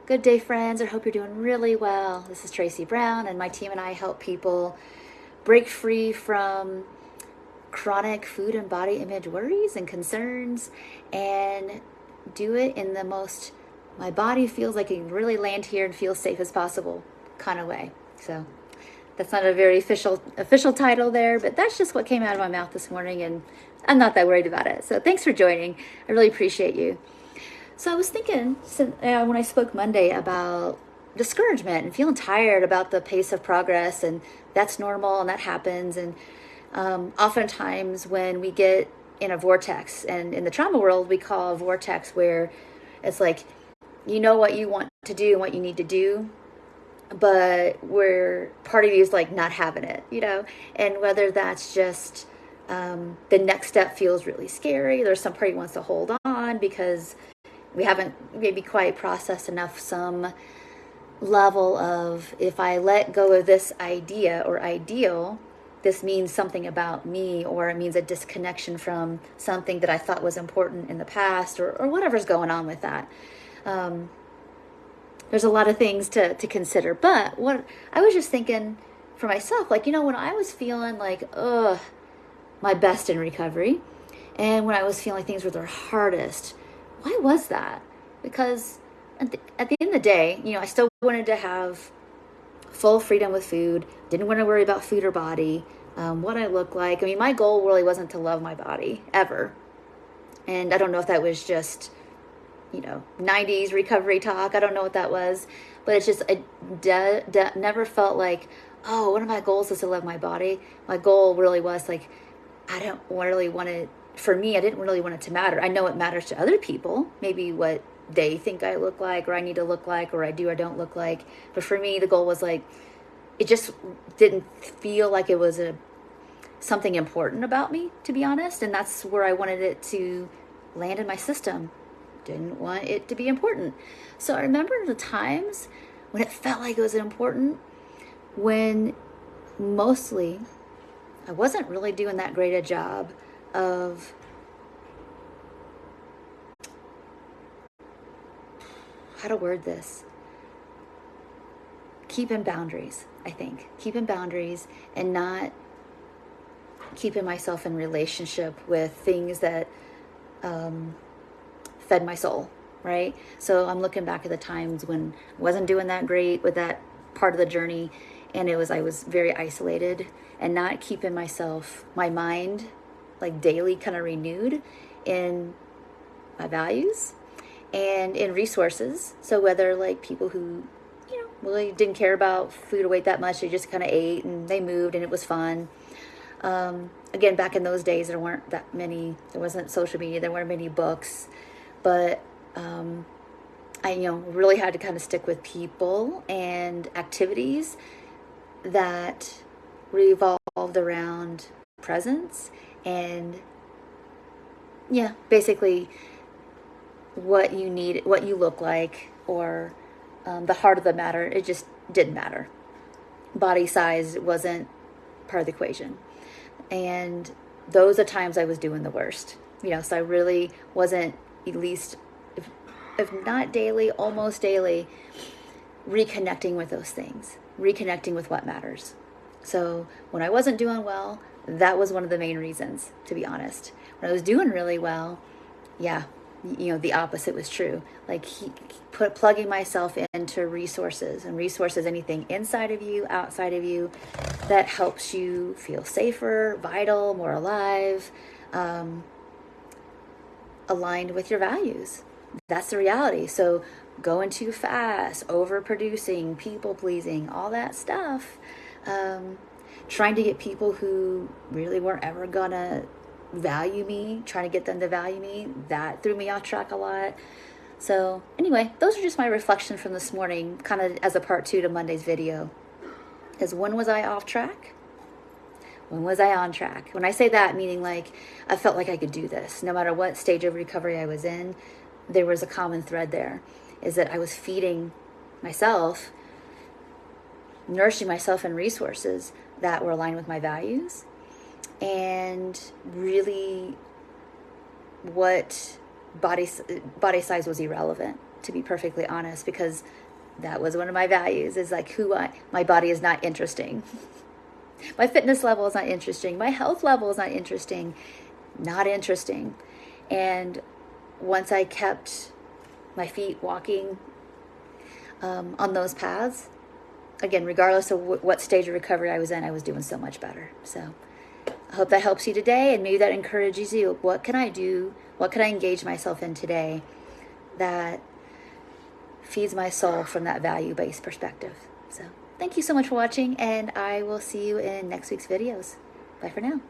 Good day, friends. I hope you're doing really well. This is Tracy Brown, and my team and I help people break free from chronic food and body image worries and concerns and do it in the most my body feels like it can really land here and feel safe as possible kind of way. So that's not a very official title there, but that's just what came out of my mouth this morning, and I'm not that worried about it. So thanks for joining. I really appreciate you. So I was thinking when I spoke Monday about discouragement and feeling tired about the pace of progress, and that's normal and that happens. And oftentimes when we get in a vortex, and in the trauma world we call a vortex where it's like you know what you want to do and what you need to do, but where part of you is like not having it, and whether that's just the next step feels really scary. There's some part who wants to hold on because we haven't maybe quite processed enough some level of, if I let go of this idea or ideal, this means something about me, or it means a disconnection from something that I thought was important in the past, or whatever's going on with that. There's a lot of things to consider, but what I was just thinking for myself, like, when I was feeling like, my best in recovery, and when I was feeling like things were their hardest, why was that? Because at the end of the day, I still wanted to have full freedom with food, didn't want to worry about food or body, what I look like. I mean, my goal really wasn't to love my body, ever. And I don't know if that was just, 90s recovery talk. I don't know what that was. But it's just, I never felt like, oh, one of my goals is to love my body. My goal really was like, I don't really want to, for me, I didn't really want it to matter. I know it matters to other people, maybe what they think I look like, or I need to look like, or I do or don't look like. But for me, the goal was like, it just didn't feel like it was something important about me, to be honest. And that's where I wanted it to land in my system. Didn't want it to be important. So I remember the times when it felt like it was important, when mostly I wasn't really doing that great a job of how to word this. Keeping boundaries, I think. Keeping boundaries and not keeping myself in relationship with things that fed my soul, right? So I'm looking back at the times when I wasn't doing that great with that part of the journey, and I was very isolated and not keeping my mind, like daily kind of renewed in my values and in resources. So whether like people who, really didn't care about food or weight that much, they just kind of ate and they moved and it was fun. Again, back in those days, there wasn't social media, there weren't many books, but I, really had to kind of stick with people and activities that revolved around presence and, basically what you need, what you look like, or the heart of the matter. It just didn't matter. Body size wasn't part of the equation. And those are times I was doing the worst. So I really wasn't, at least, if not daily, almost daily, reconnecting with those things, reconnecting with what matters. So when I wasn't doing well, that was one of the main reasons, to be honest. When I was doing really well, the opposite was true. Like plugging myself into resources, and resources, anything inside of you, outside of you, that helps you feel safer, vital, more alive, aligned with your values. That's the reality. So going too fast, overproducing, people pleasing, all that stuff, trying to get people who really weren't ever gonna value me, trying to get them to value me, that threw me off track a lot. So anyway, those are just my reflections from this morning, kind of as a part 2 to Monday's video. Is when was I off track? When was I on track? When I say that, meaning like I felt like I could do this. No matter what stage of recovery I was in, there was a common thread there, is that I was feeding myself, nourishing myself in resources that were aligned with my values, and really what body body size was irrelevant, to be perfectly honest, because that was one of my values, is like my body is not interesting. My fitness level is not interesting. My health level is not interesting. Not interesting. And once I kept my feet walking on those paths, again, regardless of what stage of recovery I was in, I was doing so much better. So I hope that helps you today, and maybe that encourages you. What can I do? What can I engage myself in today that feeds my soul from that value-based perspective? So thank you so much for watching, and I will see you in next week's videos. Bye for now.